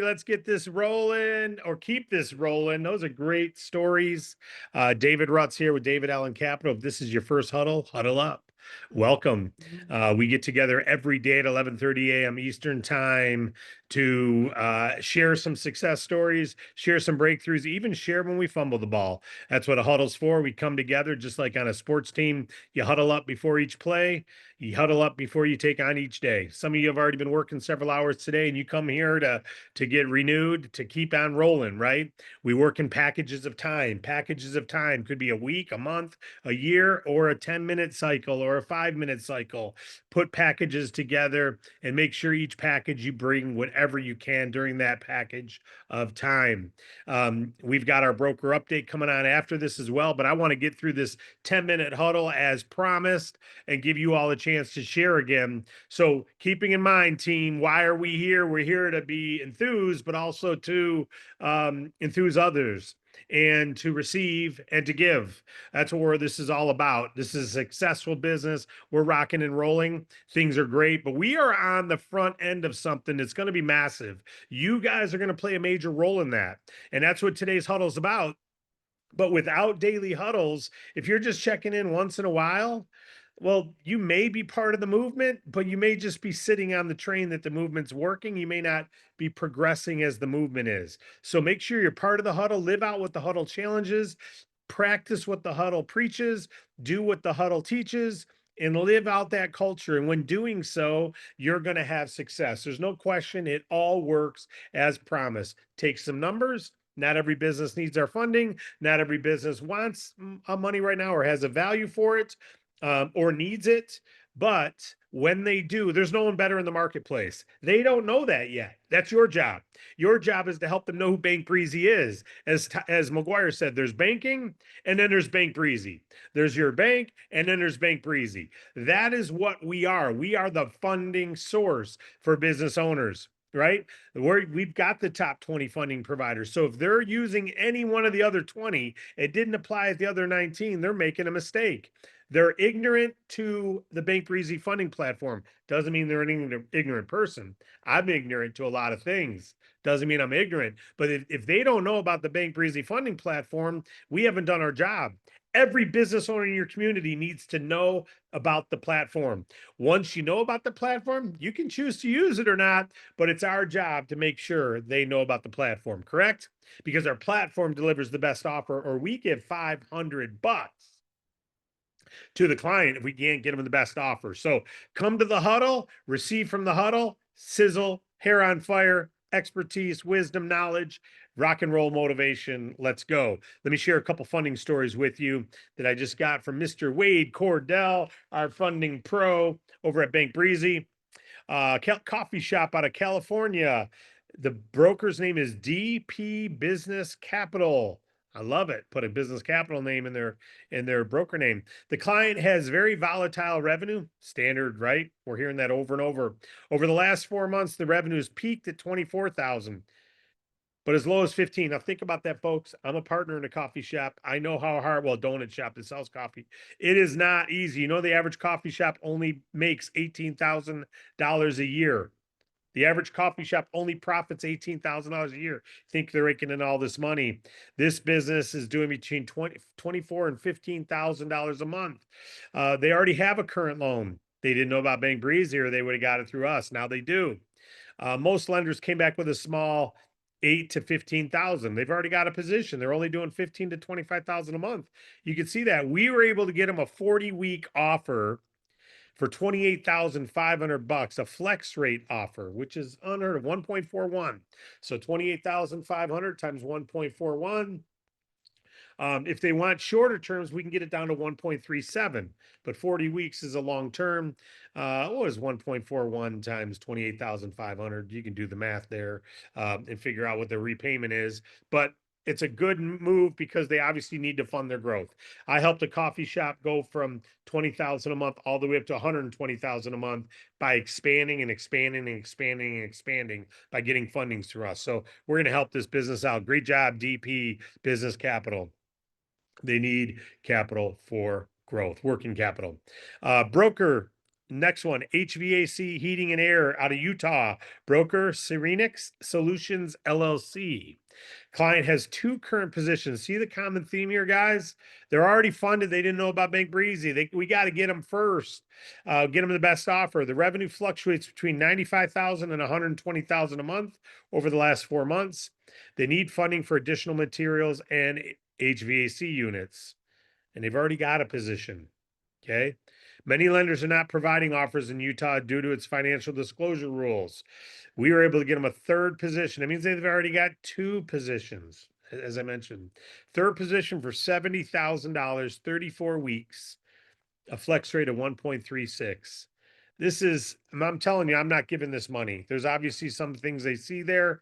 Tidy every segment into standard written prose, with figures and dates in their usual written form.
Let's get this rolling or keep this rolling. Those are great stories. David Rutz here with David Allen Capital. If this is your first huddle, huddle up. Welcome. We get together every day at 11:30 a.m. Eastern time to share some success stories, share some breakthroughs, even share when we fumble the ball. That's what a huddle's for. We come together just like on a sports team. You huddle up before each play. You huddle up before you take on each day. Some of you have already been working several hours today, and you come here to get renewed, to keep on rolling, right? We work in packages of time. Packages of time could be a week, a month, a year, or a 10-minute cycle or a 5-minute cycle. Put packages together and make sure each package you bring whatever you can during that package of time. We've got our broker update coming on after this as well, but I want to get through this 10-minute huddle as promised and give you all a chance to share again. So keeping in mind, team, why are we here? We're here to be enthused, but also to enthuse others and to receive and to give. That's what this is all about. This is a successful business. We're rocking and rolling. Things are great, but we are on the front end of something that's going to be massive. You guys are going to play a major role in that. And that's what today's huddle is about. But without daily huddles, if you're just checking in once in a while, well, you may be part of the movement, but you may just be sitting on the train that the movement's working. You may not be progressing as the movement is. So make sure you're part of the huddle, live out what the huddle challenges, practice what the huddle preaches, do what the huddle teaches, and live out that culture. And when doing so, you're going to have success. There's no question. It all works as promised. Take some numbers. Not every business needs our funding. Not every business wants money right now or has a value for it or needs it. But when they do, there's no one better in the marketplace. They don't know that yet. That's your job. Your job is to help them know who Bank Breezy is. As McGuire said, there's banking and then there's Bank Breezy. There's your bank and then there's Bank Breezy. That is what we are. We are the funding source for business owners. Right? We've got the top 20 funding providers. So if they're using any one of the other 20, it didn't apply at the other 19, they're making a mistake. They're ignorant to the Bank Breezy funding platform. Doesn't mean they're an ignorant person. I'm ignorant to a lot of things. Doesn't mean I'm ignorant. But if they don't know about the Bank Breezy funding platform, we haven't done our job. Every business owner in your community needs to know about the platform. Once you know about the platform, you can choose to use it or not, but it's our job to make sure they know about the platform, correct? Because our platform delivers the best offer, or we give $500 to the client if we can't get them the best offer. So come to the huddle, receive from the huddle, sizzle, hair on fire, expertise, wisdom, knowledge, rock and roll motivation. Let's go. Let me share a couple funding stories with you that I just got from Mr. Wade Cordell, our funding pro over at Bank Breezy, coffee shop out of California. The broker's name is DP Business Capital. I love it. Put a business capital name in their broker name. The client has very volatile revenue. Standard, right? We're hearing that over and over. Over the last 4 months, the revenue has peaked at 24,000, but as low as 15. Now think about that, folks. I'm a partner in a coffee shop. I know how hard, well, donut shop that sells coffee. It is not easy. You know, the average coffee shop only makes $18,000 a year. The average coffee shop only profits $18,000 a year. Think they're raking in all this money. This business is doing between $24,000 and $15,000 a month. They already have a current loan. They didn't know about Bank Breezy, or they would have got it through us. Now they do. Most lenders came back with a small 8 to 15,000. They've already got a position. They're only doing 15 to 25,000 a month. You can see that we were able to get them a 40-week offer for $28,500, a flex rate offer, which is unheard of, 1.41. So 28,500 times 1.41. If they want shorter terms, we can get it down to 1.37, but 40 weeks is a long term. What is 1.41 times 28,500? You can do the math there and figure out what the repayment is. But it's a good move because they obviously need to fund their growth. I helped a coffee shop go from 20,000 a month all the way up to 120,000 a month by expanding and expanding and expanding and expanding by getting fundings through us. So we're going to help this business out. Great job, DP Business Capital. They need capital for growth, working capital. Broker Next one, HVAC Heating and Air out of Utah, broker Serenix Solutions LLC. Client has two current positions. See the common theme here, guys? They're already funded. They didn't know about Bank Breezy. We got to get them first. Get them the best offer. The revenue fluctuates between 95,000 and 120,000 a month over the last 4 months. They need funding for additional materials and HVAC units, and they've already got a position. Okay. Many lenders are not providing offers in Utah due to its financial disclosure rules. We were able to get them a third position. It means they've already got two positions, as I mentioned. Third position for $70,000, 34 weeks, a flex rate of 1.36. This is, I'm telling you, I'm not giving this money. There's obviously some things they see there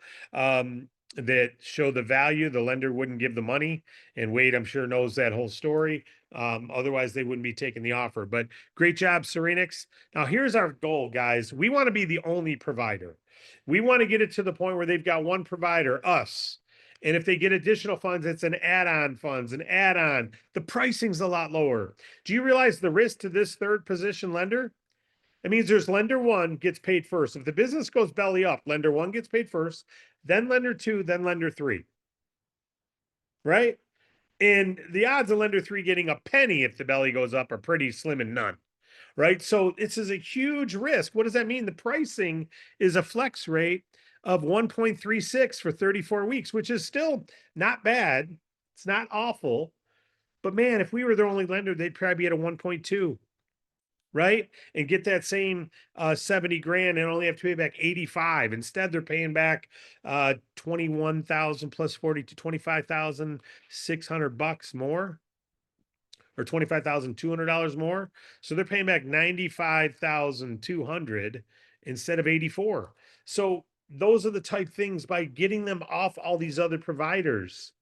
that show the value. The lender wouldn't give the money. And Wade, I'm sure, knows that whole story. Otherwise, they wouldn't be taking the offer. But great job, Serenix. Now, here's our goal, guys. We want to be the only provider. We want to get it to the point where they've got one provider, us. And if they get additional funds, it's an add-on funds, an add-on. The pricing's a lot lower. Do you realize the risk to this third position lender? It means there's lender one gets paid first. If the business goes belly up, lender one gets paid first, then lender two, then lender three. Right? And the odds of lender three getting a penny if the belly goes up are pretty slim and none. Right? So this is a huge risk. What does that mean? The pricing is a flex rate of 1.36 for 34 weeks, which is still not bad. It's not awful. But man, if we were their only lender, they'd probably be at a 1.2, right? And get that same 70 grand and only have to pay back 85. Instead, they're paying back 21,000 plus 40 to 25,600 bucks more, or $25,200 more. So they're paying back 95,200 instead of 84. So those are the type things by getting them off all these other providers.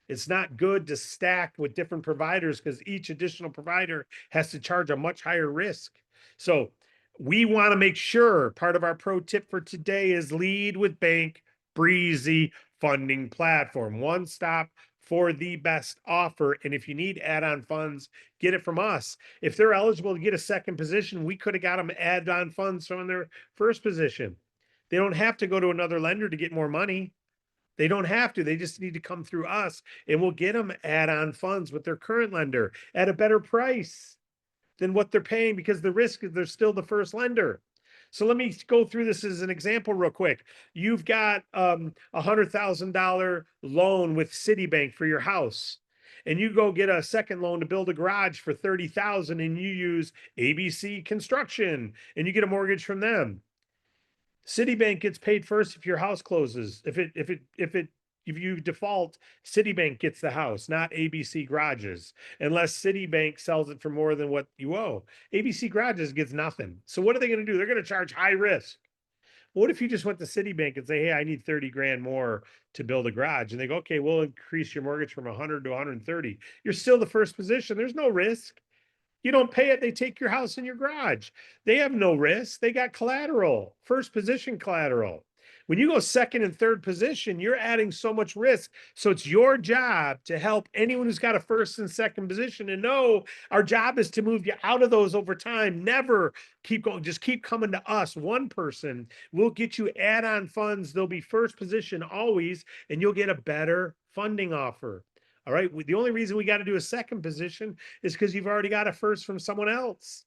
It's not good to stack with different providers because each additional provider has to charge a much higher risk. So we want to make sure part of our pro tip for today is lead with Bank Breezy funding platform. One stop for the best offer. And if you need add-on funds, get it from us. If they're eligible to get a second position, we could have got them add-on funds from their first position. They don't have to go to another lender to get more money. They don't have to. They just need to come through us, and we'll get them add-on funds with their current lender at a better price than what they're paying because the risk is they're still the first lender. So let me go through this as an example real quick. You've got $100,000 loan with Citibank for your house, and you go get a second loan to build a garage for $30,000, and you use ABC Construction, and you get a mortgage from them. Citibank gets paid first if your house closes. If you default, Citibank gets the house, not ABC Garages, unless Citibank sells it for more than what you owe. ABC Garages gets nothing. So what are they going to do? They're going to charge high risk. What if you just went to Citibank and say, "Hey, I need 30 grand more to build a garage," and they go, "Okay, we'll increase your mortgage from 100 to 130." You're still the first position. There's no risk. You don't pay it, they take your house and your garage. They have no risk. They got collateral, first position collateral. When you go second and third position, you're adding so much risk. So it's your job to help anyone who's got a first and second position and know our job is to move you out of those over time. Never keep going. Just keep coming to us. One person will get you add-on funds. They'll be first position always, and you'll get a better funding offer. All right. The only reason we got to do a second position is because you've already got a first from someone else.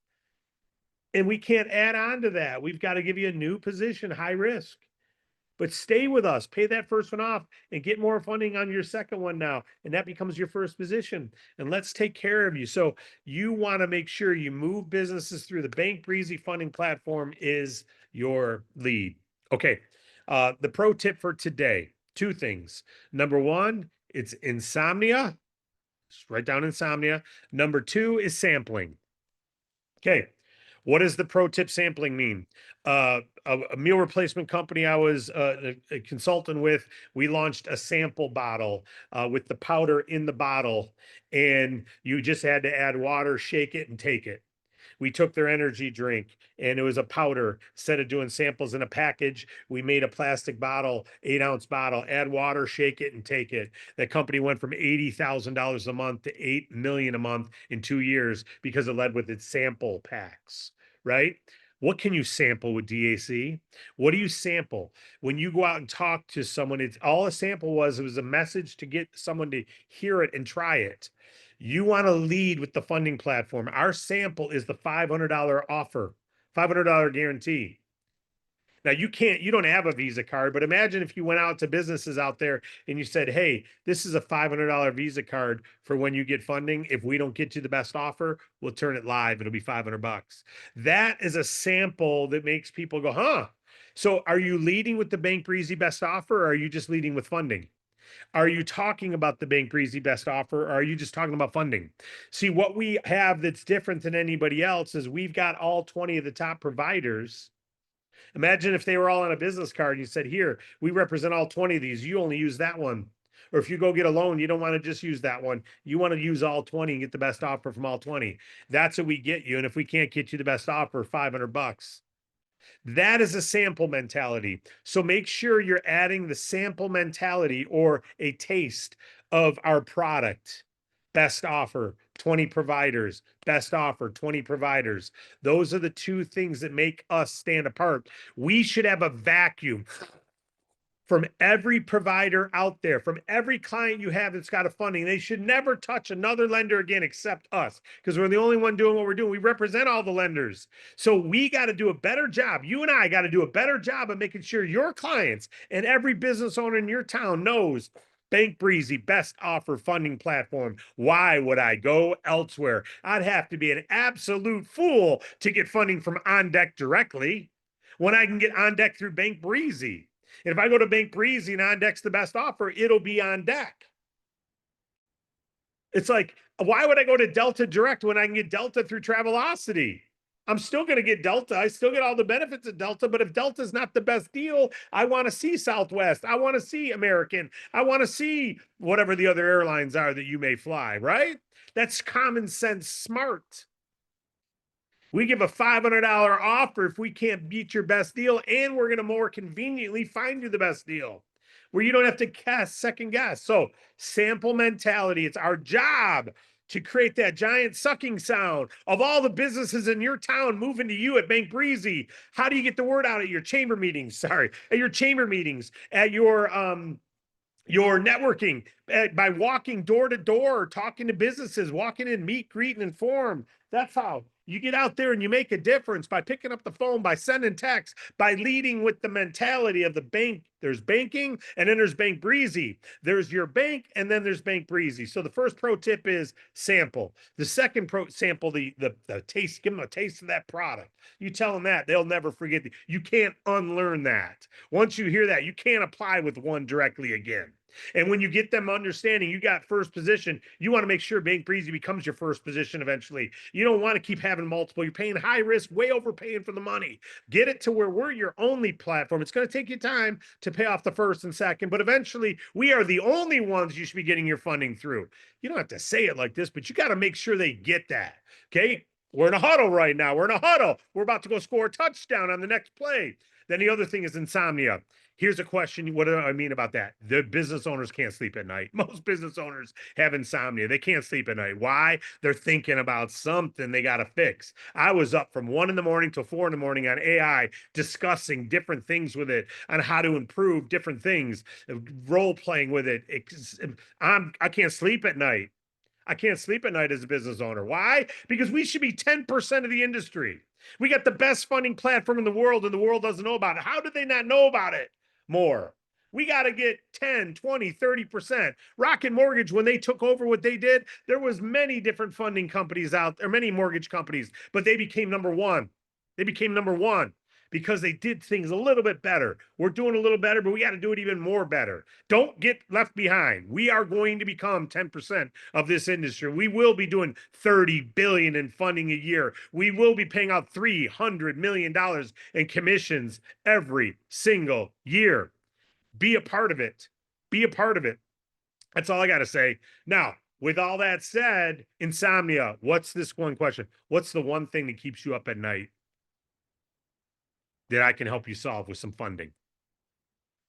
And we can't add on to that. We've got to give you a new position, high risk. But stay with us, pay that first one off, and get more funding on your second one now. And that becomes your first position. And let's take care of you. So you want to make sure you move businesses through the Bank Breezy funding platform is your lead. Okay. The pro tip for today, two things. Number one, it's insomnia. Just write down insomnia. Number two is sampling. Okay. What does the pro tip sampling mean? A meal replacement company I was a consultant with, we launched a sample bottle with the powder in the bottle, and you just had to add water, shake it, and take it. We took their energy drink and it was a powder. Instead of doing samples in a package, we made a plastic bottle, 8-ounce bottle, add water, shake it, and take it. That company went from $80,000 a month to $8 million a month in 2 years because it led with its sample packs, right? What can you sample with DAC? What do you sample? When you go out and talk to someone, it's all a sample was, it was a message to get someone to hear it and try it. You want to lead with the funding platform. Our sample is the $500 offer, $500 guarantee. Now you don't have a Visa card, but imagine if you went out to businesses out there and you said, "Hey, this is a $500 Visa card for when you get funding. If we don't get you the best offer, we'll turn it live. It'll be 500 bucks." That is a sample that makes people go, "Huh." So are you leading with the Bank Breezy best offer, or are you just leading with funding? Are you talking about the Bank Breezy best offer, or are you just talking about funding? See, what we have that's different than anybody else is we've got all 20 of the top providers. Imagine if they were all on a business card and you said, "Here, we represent all 20 of these. You only use that one." Or if you go get a loan, you don't want to just use that one. You want to use all 20 and get the best offer from all 20. That's what we get you. And if we can't get you the best offer, 500 bucks. That is a sample mentality. So make sure you're adding the sample mentality or a taste of our product. Best offer, 20 providers. Best offer, 20 providers. Those are the two things that make us stand apart. We should have a vacuum from every provider out there, from every client you have that's got a funding. They should never touch another lender again except us, because we're the only one doing what we're doing. We represent all the lenders. So we got to do a better job. You and I got to do a better job of making sure your clients and every business owner in your town knows Bank Breezy, best offer funding platform. Why would I go elsewhere? I'd have to be an absolute fool to get funding from On Deck directly when I can get On Deck through Bank Breezy. And if I go to Bank Breezy and On Deck's the best offer, it'll be On Deck. It's like, why would I go to Delta Direct when I can get Delta through Travelocity? I'm still going to get Delta. I still get all the benefits of Delta. But if Delta's not the best deal, I want to see Southwest. I want to see American. I want to see whatever the other airlines are that you may fly, right? That's common sense smart. We give a $500 offer if we can't beat your best deal, and we're going to more conveniently find you the best deal where you don't have to second guess. So, sample mentality, it's our job to create that giant sucking sound of all the businesses in your town moving to you at Bank Breezy. How do you get the word out at your chamber meetings? Sorry, at your chamber meetings, at your networking by walking door to door, talking to businesses, walking in, meet, greet, and inform. That's how you get out there and you make a difference by picking up the phone, by sending texts, by leading with the mentality of the bank. There's banking, and then there's Bank Breezy. There's your bank, and then there's Bank Breezy. So the first pro tip is sample. The second pro sample, the taste, give them a taste of that product. You tell them that, they'll never forget. You can't unlearn that. Once you hear that, you can't apply with one directly again. And when you get them understanding you got first position, you want to make sure Bank Breezy becomes your first position eventually. You don't want to keep having multiple. You're paying high risk, way overpaying for the money. Get it to where we're your only platform. It's going to take you time to pay off the first and second, but eventually we are the only ones you should be getting your funding through. You don't have to say it like this, but you got to make sure they get that. Okay. We're in a huddle right now. We're in a huddle. We're about to go score a touchdown on the next play. Then the other thing is insomnia. Here's a question. What do I mean about that? The business owners can't sleep at night. Most business owners have insomnia. They can't sleep at night. Why? They're thinking about something they got to fix. I was up from 1 in the morning till 4 in the morning on AI, discussing different things with it, on how to improve different things, role playing with it. I can't sleep at night. I can't sleep at night as a business owner. Why? Because we should be 10% of the industry. We got the best funding platform in the world, and the world doesn't know about it. How did they not know about it more? We got to get 10, 20, 30%. Rocket Mortgage, when they took over what they did, there was many different funding companies out there, many mortgage companies, but they became number one. They became number one because they did things a little bit better. We're doing a little better, but we got to do it even more better. Don't get left behind. We are going to become 10% of this industry. We will be doing 30 billion in funding a year. We will be paying out $300 million in commissions every single year. Be a part of it. Be a part of it. That's all I got to say. Now, with all that said, insomnia, what's this one question? What's the one thing that keeps you up at night that I can help you solve with some funding?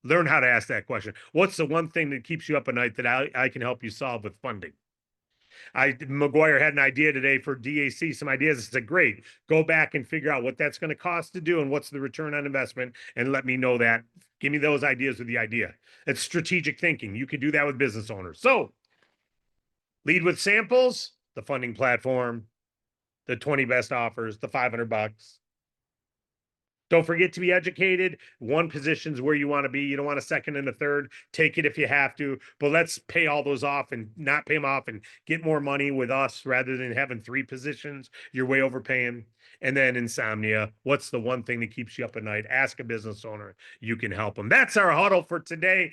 Learn how to ask that question. What's the one thing that keeps you up at night that I can help you solve with funding? McGuire had an idea today for DAC, some ideas. I said, great, go back and figure out what that's going to cost to do and what's the return on investment, and let me know that. Give me those ideas with the idea. It's strategic thinking. You could do that with business owners. So lead with samples, the funding platform, the 20 best offers, the $500. Don't forget to be educated. One position's where you want to be. You don't want a second and a third. Take it if you have to, but let's pay all those off and not pay them off and get more money with us rather than having 3 positions. You're way overpaying. And then insomnia. What's the one thing that keeps you up at night? Ask a business owner. You can help them. That's our huddle for today.